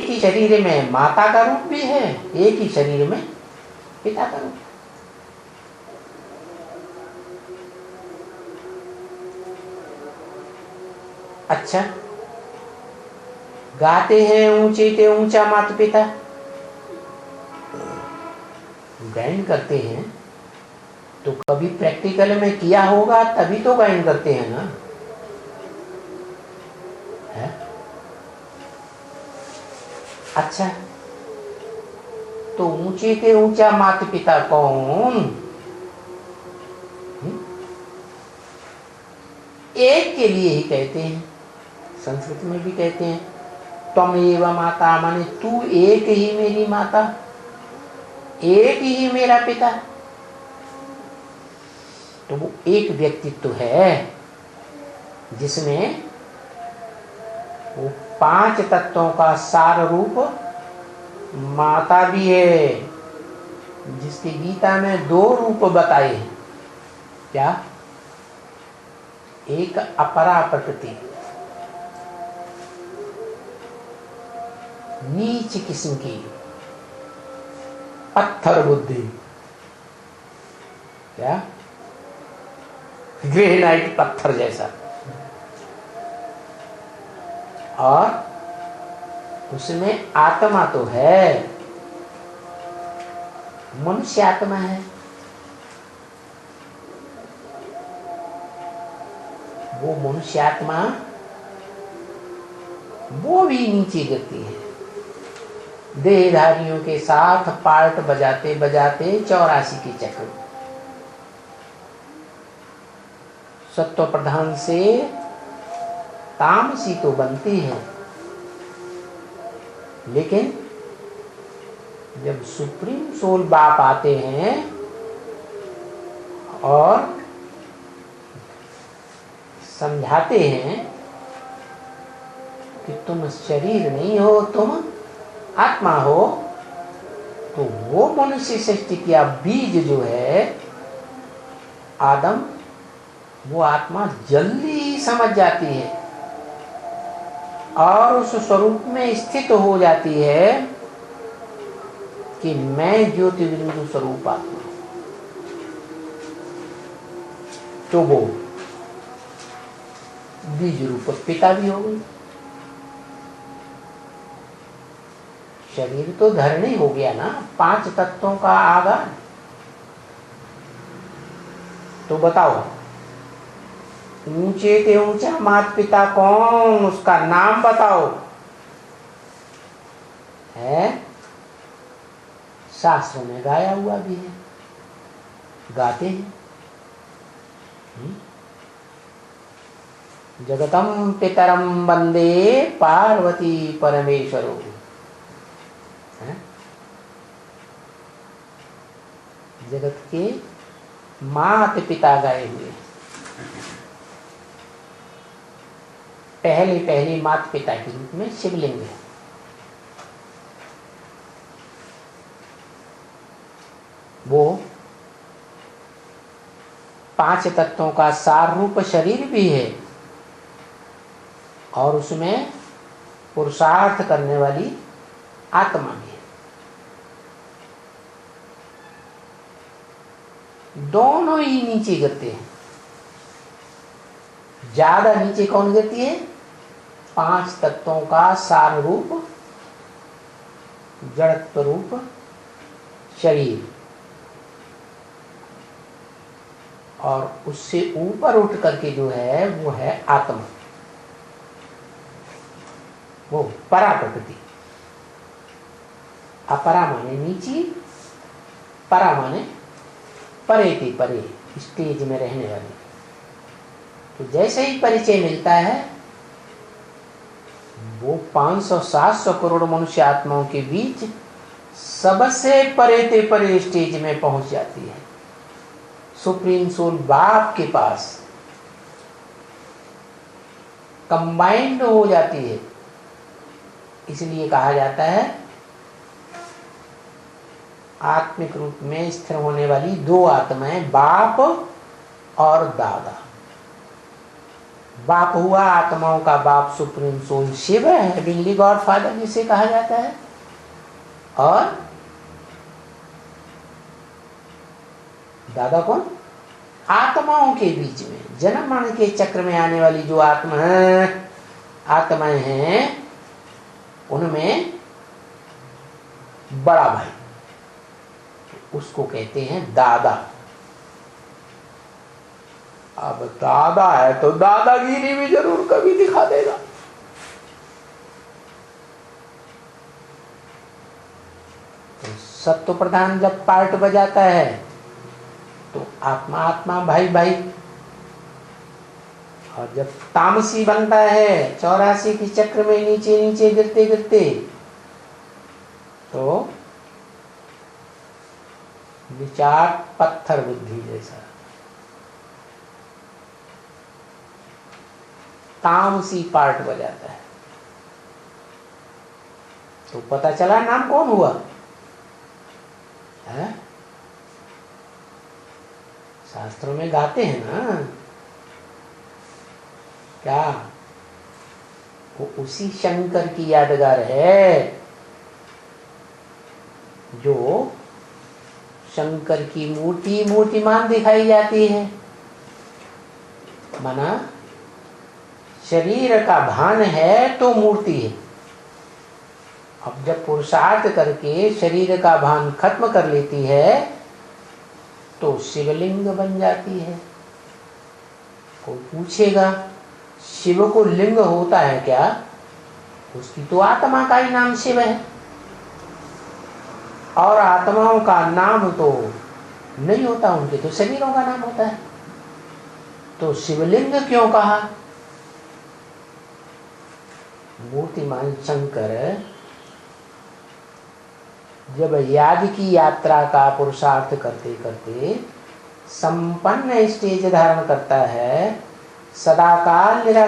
एक ही शरीर में माता का रूप भी है, एक ही शरीर में पिता का रूप। अच्छा, गाते हैं ऊंचे ते ऊंचा माता पिता, गायन करते हैं तो कभी प्रैक्टिकल में किया होगा तभी तो गायन करते हैं ना, है? अच्छा, तो ऊंचे के ऊंचा माता पिता कौन? एक के लिए ही कहते हैं, संस्कृत में भी कहते हैं त्वमेव माता, माने तू एक ही मेरी माता, एक ही मेरा पिता। तो वो एक व्यक्तित्व है जिसमें वो 5 तत्वों का सार रूप माता भी है, जिसकी गीता में 2 रूप बताए हैं। क्या? एक अपरा प्रकृति, नीच किस्म की पत्थर बुद्धि, क्या? ग्रेनाइट पत्थर जैसा, और उसमें आत्मा तो है, मनुष्य आत्मा है। वो मनुष्य आत्मा वो भी नीचे गिरती है, देहधारियों के साथ पार्ट बजाते बजाते 84 के चक्र, सत्व प्रधान से तामसी तो बनती है, लेकिन जब सुप्रीम सोल बाप आते हैं और समझाते हैं कि तुम शरीर नहीं हो, तुम आत्मा हो, तो वो मनुष्य सृष्टि किया बीज जो है आदम, वो आत्मा जल्दी ही समझ जाती है और उस स्वरूप में स्थित हो जाती है कि मैं ज्योति बिंदु स्वरूप आत्मा। तो वो बीज रूप पिता भी हो गई। शरीर तो धरणी हो गया ना, 5 तत्वों का आधार। तो बताओ, ऊंचे के ऊंचा माता पिता कौन, उसका नाम बताओ। है? शास्त्रों में गाया हुआ भी है, गाते हैं। जगतम पितरम वंदे पार्वती परमेश्वरो। जगत के माता पिता गाए हुए, पहले माता पिता के रूप में शिवलिंग है। वो 5 तत्वों का सार रूप शरीर भी है और उसमें पुरुषार्थ करने वाली आत्मा भी है। दोनों ही नीचे गिरते हैं। ज्यादा नीचे कौन गिरती है? 5 तत्वों का सार रूप जड़त्व रूप शरीर, और उससे ऊपर उठ करके जो है वो है आत्मा, वो परा प्रकृति। अपरा माने नीची, परा माने परे की परे, स्टेज में रहने वाली। तो जैसे ही परिचय मिलता है वो 500-700 करोड़ मनुष्य आत्माओं के बीच सबसे परे परे स्टेज में पहुंच जाती है, सुप्रीम सोल बाप के पास कंबाइंड हो जाती है। इसलिए कहा जाता है आत्मिक रूप में स्थिर होने वाली 2 आत्माएं, बाप और दादा। बाप हुआ, आत्माओं का बाप सुप्रीम सोल शिव है, हेवनली गॉड फादर जिसे कहा जाता है। और दादा कौन? आत्माओं के बीच में जन्म मरण के चक्र में आने वाली जो आत्माएं हैं, उनमें बड़ा भाई, उसको कहते हैं दादा। अब दादा है तो दादागिरी भी जरूर कभी दिखा देगा। तो सत्व प्रधान जब पार्ट बजाता है तो आत्मा आत्मा भाई भाई, और जब तामसी बनता है 84 की चक्र में नीचे नीचे गिरते गिरते, तो विचार पत्थर बुद्धि जैसा तामसी पार्ट बजाता है। तो पता चला नाम कौन हुआ है? शास्त्रों में गाते हैं ना, क्या वो उसी शंकर की यादगार है जो शंकर की मूर्ति मूर्तिमान दिखाई जाती है। माना शरीर का भान है तो मूर्ति है। अब जब पुरुषार्थ करके शरीर का भान खत्म कर लेती है तो शिवलिंग बन जाती है। कोई पूछेगा शिव को लिंग होता है क्या? उसकी तो आत्मा का ही नाम शिव है, और आत्माओं का नाम तो नहीं होता, उनके तो शरीरों का नाम होता है। तो शिवलिंग क्यों कहा? मूर्तिमान शंकर जब याद की यात्रा का पुरुषार्थ करते करते संपन्न स्टेज धारण करता है, सदाकाल निराकार